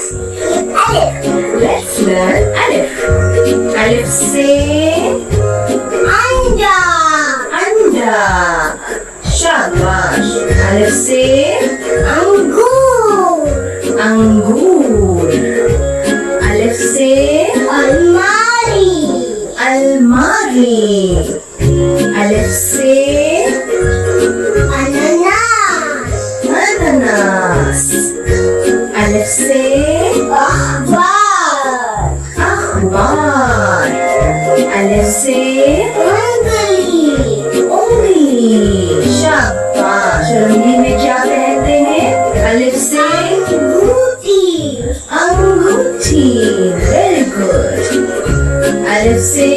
Alif. Let's learn Alif. Alif से Anda. अंडा. शाबाश. Alif से Anggur. अंगूर. Alif से Almari. अलमारी. Alif से Ananas. अनानास. Alif से Akhbar. अखबार. Alif से Ungli. उंगली. शाबाश. और उंगली में क्या पहनते हैं? Alif से Angguti. अंगूठी. Very good. Alif से